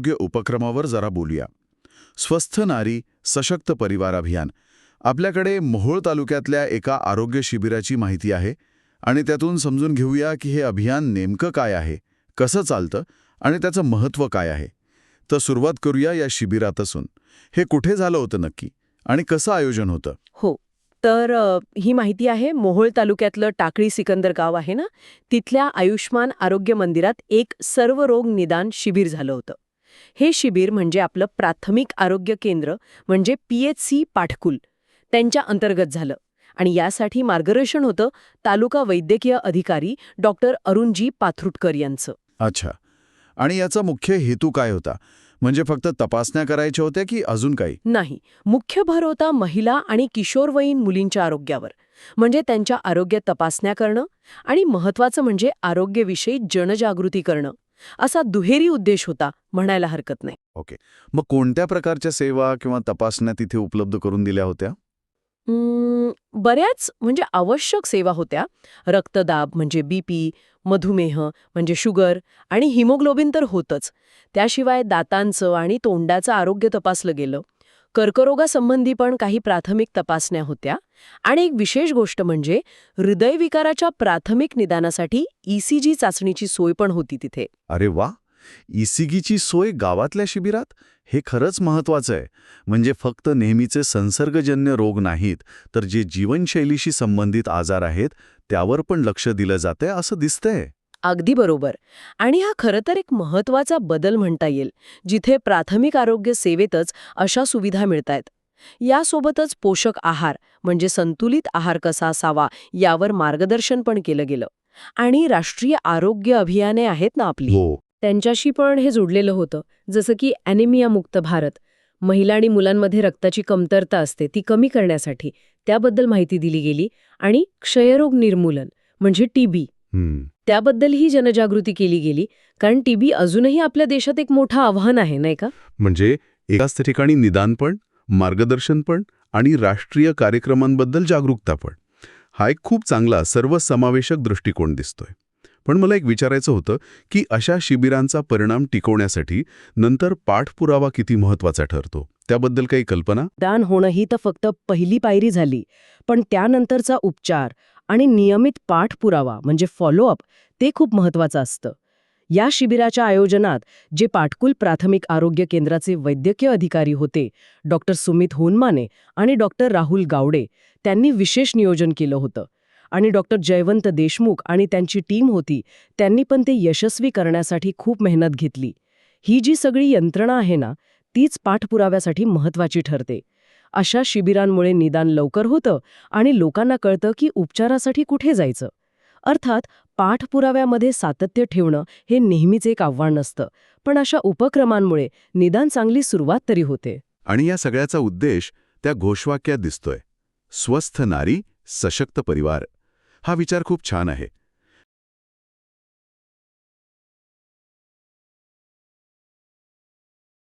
आरोग्य उपक्रमावर जरा बोलूया. स्वस्थ नारी सशक्त परिवार अभियान. आपल्याकडे मोहोळ तालुक्यातल्या एका आरोग्य शिबिराची माहिती आहे आणि त्यातून समजून घेऊया की हे अभियान नेमकं काय आहे, कसं चालतं आणि त्याचं महत्त्व काय आहे. तर सुरुवात करूया या शिबिरातसून. हे कुठे झालं होतं नक्की आणि कसं आयोजन होतं? हो. तर ही माहिती आहे मोहोळ तालुक्यातलं टाकळी सिकंदर गाव आहे ना, तिथल्या आयुष्मान आरोग्य मंदिरात एक सर्वरोग निदान शिबिर झालं होतं. हे शिबिर म्हणजे आपलं प्राथमिक आरोग्य केंद्र म्हणजे PHC पाठकुल त्यांच्या अंतर्गत झालं आणि यासाठी मार्गदर्शन होतं तालुका वैद्यकीय अधिकारी डॉक्टर अरुणजी पाथरुटकर यांचं. अच्छा. आणि याचा मुख्य हेतू काय होता? म्हणजे फक्त तपासण्या करायच्या होत्या की अजून काही? नाही, मुख्य भर होता महिला आणि किशोरवयीन मुलींच्या आरोग्यावर. म्हणजे त्यांच्या आरोग्य तपासण्या करणं आणि महत्वाचं म्हणजे आरोग्याविषयी जनजागृती करणं. असा दुहेरी उद्देश होता म्हणायला हरकत नाही. ओके. मग कोणत्या प्रकारच्या सेवा किंवा तपासण्या तिथे उपलब्ध करून दिल्या होत्या? बऱ्याच म्हणजे आवश्यक सेवा होत्या. रक्तदाब म्हणजे BP, मधुमेह म्हणजे शुगर आणि हिमोग्लोबिन तर होतच. त्याशिवाय दातांचं आणि तोंडाचं आरोग्य तपासलं गेलं. कर्करोगासंबंधी पण काही प्राथमिक तपासण्या होत्या. आणि एक विशेष गोष्ट म्हणजे हृदयविकाराच्या प्राथमिक निदानासाठी ECG चाचणीची सोय पण होती तिथे. अरे वा! ECGची सोय गावातल्या शिबिरात? हे खरंच महत्वाचं आहे. म्हणजे फक्त नेहमीचे संसर्गजन्य रोग नाहीत, तर जे जीवनशैलीशी संबंधित आजार आहेत त्यावर पण लक्ष दिलं जातंय असं दिसतंय. अगदी बरोबर. आणि हा खरं तर एक महत्वाचा बदल म्हणता येईल, जिथे प्राथमिक आरोग्य सेवेतच अशा सुविधा मिळतायत. यासोबतच पोषक आहार म्हणजे संतुलित आहार कसा असावा यावर मार्गदर्शन पण केलं गेलं. आणि राष्ट्रीय आरोग्य अभियाने आहेत ना आपली, त्यांच्याशी पण हे जोडलेलं होतं. जसं की ॲनिमिया मुक्त भारत, महिला आणि मुलांमध्ये रक्ताची कमतरता असते ती कमी करण्यासाठी त्याबद्दल माहिती दिली गेली. आणि क्षयरोग निर्मूलन म्हणजे TB, त्याबद्दलही जनजागृती केली गेली. कारण TB अजूनही आपल्या देशात एक मोठं आव्हान आहे, नाही का? म्हणजे एकाच ठिकाणी निदान पण, मार्गदर्शन पण आणि राष्ट्रीय कार्यक्रमांबद्दल जागरूकता पण. हा एक खूप चांगला सर्वसमावेशक दृष्टिकोन दिसतोय. पण मला एक विचारायचं होतं की अशा शिबिरांचा परिणाम टिकवण्यासाठी नंतर पाठपुरावा किती महत्वाचा ठरतो, त्याबद्दल काही कल्पना? दान होणं ही तर फक्त पहिली पायरी झाली, पण त्यानंतरचा उपचार आणि नियमित पाठपुरावा म्हणजे फॉलोअप ते खूप महत्वाचं असतं. या शिबिराच्या आयोजनात जे पाटकुल प्राथमिक आरोग्य केंद्राचे वैद्यकीय अधिकारी होते, डॉक्टर सुमित होनमाने आणि डॉक्टर राहुल गावडे, त्यांनी विशेष नियोजन केलं होतं. आणि डॉक्टर जयवंत देशमुख आणि त्यांची टीम होती, त्यांनी पण ते यशस्वी करण्यासाठी खूप मेहनत घेतली. ही जी सगळी यंत्रणा आहे ना, तीच पाठपुराव्यासाठी महत्वाची ठरते. अशा शिबिरांमुळे निदान लवकर होतं आणि लोकांना कळतं की उपचारासाठी कुठे जायचं. अर्थात पाठपुराव्यामध्ये सातत्य ठेवणं हे नेहमीच एक आव्हान नसतं, पण अशा उपक्रमांमुळे निदान चांगली सुरुवात तरी होते. आणि या सगळ्याचा उद्देश त्या घोषवाक्यात दिसतोय, स्वस्थ नारी सशक्त परिवार. हा विचार खूप छान आहे.